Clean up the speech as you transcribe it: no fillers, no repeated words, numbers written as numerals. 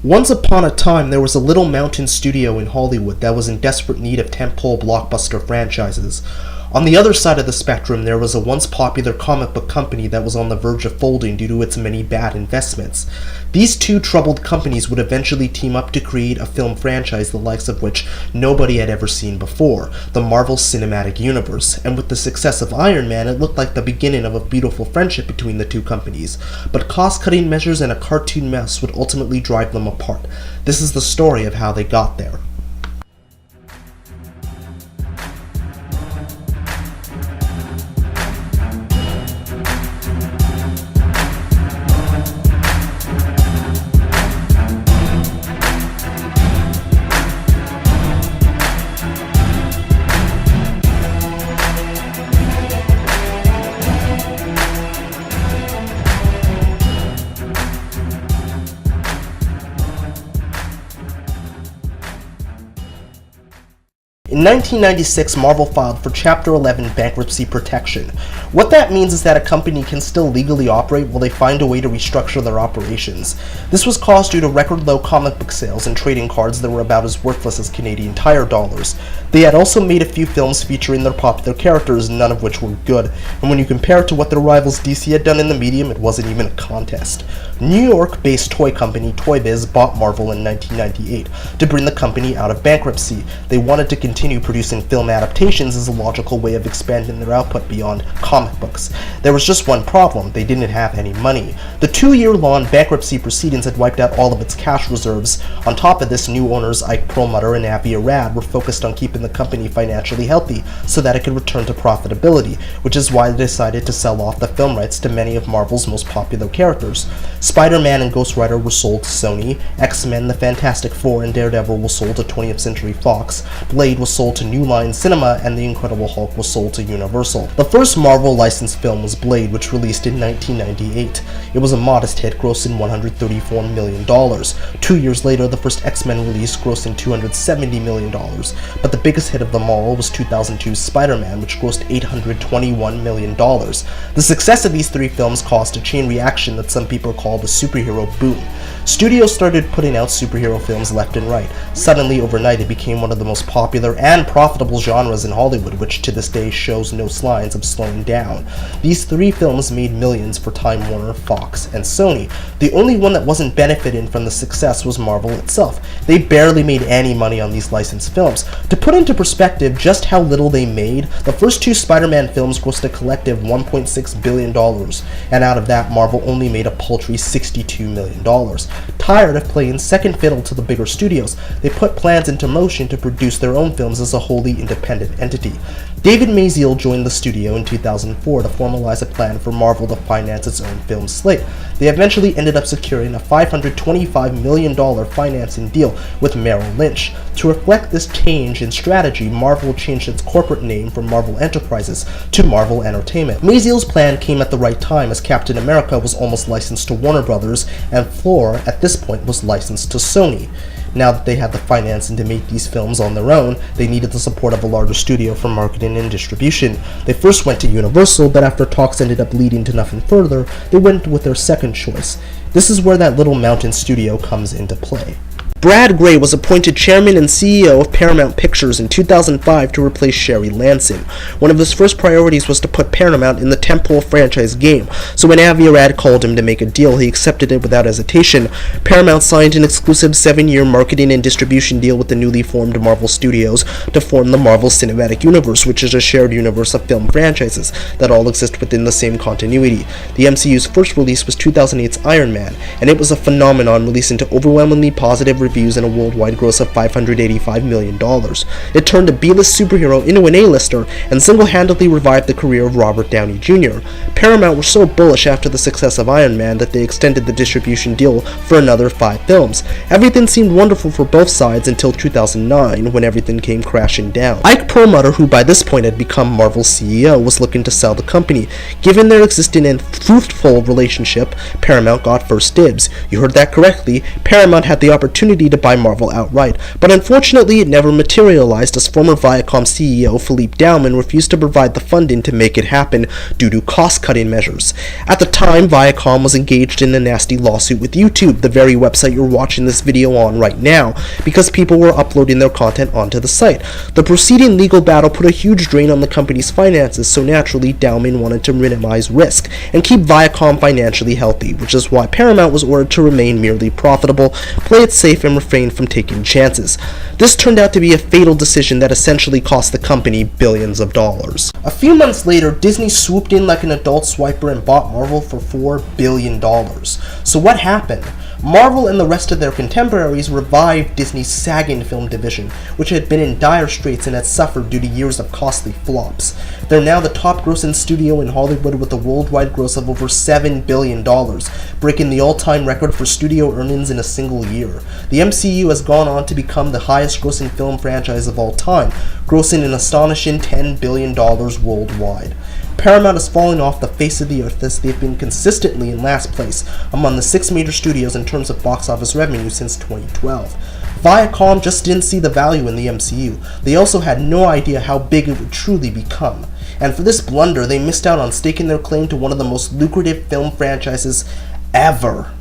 Once upon a time, there was a little mountain studio in Hollywood that was in desperate need of tentpole blockbuster franchises. On the other side of the spectrum, there was a once popular comic book company that was on the verge of folding due to its many bad investments. These two troubled companies would eventually team up to create a film franchise the likes of which nobody had ever seen before, the Marvel Cinematic Universe, and with the success of Iron Man, it looked like the beginning of a beautiful friendship between the two companies, but cost-cutting measures and a cartoon mess would ultimately drive them apart. This is the story of how they got there. In 1996, Marvel filed for Chapter 11 bankruptcy protection. What that means is that a company can still legally operate while they find a way to restructure their operations. This was caused due to record-low comic book sales and trading cards that were about as worthless as Canadian Tire dollars. They had also made a few films featuring their popular characters, none of which were good, and when you compare it to what their rivals DC had done in the medium, it wasn't even a contest. New York-based toy company Toy Biz bought Marvel in 1998 to bring the company out of bankruptcy. They wanted to continue producing film adaptations as a logical way of expanding their output beyond comic books. There was just one problem: they didn't have any money. The 2-year-long bankruptcy proceedings had wiped out all of its cash reserves. On top of this, new owners Ike Perlmutter and Avi Arad were focused on keeping the company financially healthy so that it could return to profitability, which is why they decided to sell off the film rights to many of Marvel's most popular characters. Spider-Man and Ghost Rider were sold to Sony, X-Men, the Fantastic Four, and Daredevil were sold to 20th Century Fox, Blade was sold to New Line Cinema, and The Incredible Hulk was sold to Universal. The first Marvel licensed film was Blade, which released in 1998. It was a modest hit, grossing $134 million. 2 years later, the first X-Men release, grossing $270 million. But the biggest hit of them all was 2002's Spider-Man, which grossed $821 million. The success of these three films caused a chain reaction that some people call the superhero boom. Studios started putting out superhero films left and right. Suddenly, overnight, it became one of the most popular and profitable genres in Hollywood, which to this day shows no signs of slowing down. These three films made millions for Time Warner, Fox, and Sony. The only one that wasn't benefiting from the success was Marvel itself. They barely made any money on these licensed films. To put into perspective just how little they made, the first two Spider-Man films grossed a collective $1.6 billion, and out of that, Marvel only made a paltry $62 million. Tired of playing second fiddle to the bigger studios, they put plans into motion to produce their own films as a wholly independent entity. David Maziel joined the studio in 2004 to formalize a plan for Marvel to finance its own film slate. They eventually ended up securing a $525 million financing deal with Merrill Lynch. To reflect this change in strategy, Marvel changed its corporate name from Marvel Enterprises to Marvel Entertainment. Maziel's plan came at the right time, as Captain America was almost licensed to Warner Brothers, and Thor, at this point, was licensed to Sony. Now that they had the financing to make these films on their own, they needed the support of a larger studio for marketing and distribution. They first went to Universal, but after talks ended up leading to nothing further, they went with their second choice. This is where that little mountain studio comes into play. Brad Grey was appointed chairman and CEO of Paramount Pictures in 2005 to replace Sherry Lanson. One of his first priorities was to put Paramount in the tentpole franchise game, so when Avi Arad called him to make a deal, he accepted it without hesitation. Paramount signed an exclusive 7-year marketing and distribution deal with the newly formed Marvel Studios to form the Marvel Cinematic Universe, which is a shared universe of film franchises that all exist within the same continuity. The MCU's first release was 2008's Iron Man, and it was a phenomenon, releasing to overwhelmingly positive reviews and a worldwide gross of $585 million. It turned a B-list superhero into an A-lister and single-handedly revived the career of Robert Downey Jr. Paramount were so bullish after the success of Iron Man that they extended the distribution deal for another 5 films. Everything seemed wonderful for both sides until 2009, when everything came crashing down. Ike Perlmutter, who by this point had become Marvel's CEO, was looking to sell the company. Given their existing and fruitful relationship, Paramount got first dibs. You heard that correctly. Paramount had the opportunity opportunity to buy Marvel outright, but unfortunately it never materialized as former Viacom CEO Philippe Dauman refused to provide the funding to make it happen due to cost-cutting measures. At the time, Viacom was engaged in a nasty lawsuit with YouTube, the very website you're watching this video on right now, because people were uploading their content onto the site. The preceding legal battle put a huge drain on the company's finances, so naturally Dauman wanted to minimize risk and keep Viacom financially healthy, which is why Paramount was ordered to remain merely profitable, play it safe, and refrain from taking chances. This turned out to be a fatal decision that essentially cost the company billions of dollars. A few months later, Disney swooped in like an adult swiper and bought Marvel for $4 billion. So what happened? Marvel and the rest of their contemporaries revived Disney's sagging film division, which had been in dire straits and had suffered due to years of costly flops. They're now the top-grossing studio in Hollywood with a worldwide gross of over $7 billion, breaking the all-time record for studio earnings in a single year. The MCU has gone on to become the highest-grossing film franchise of all time, grossing an astonishing $10 billion worldwide. Paramount is falling off the face of the earth as they've been consistently in last place among the 6 major studios in terms of box office revenue since 2012. Viacom just didn't see the value in the MCU. They also had no idea how big it would truly become. And for this blunder, they missed out on staking their claim to one of the most lucrative film franchises ever.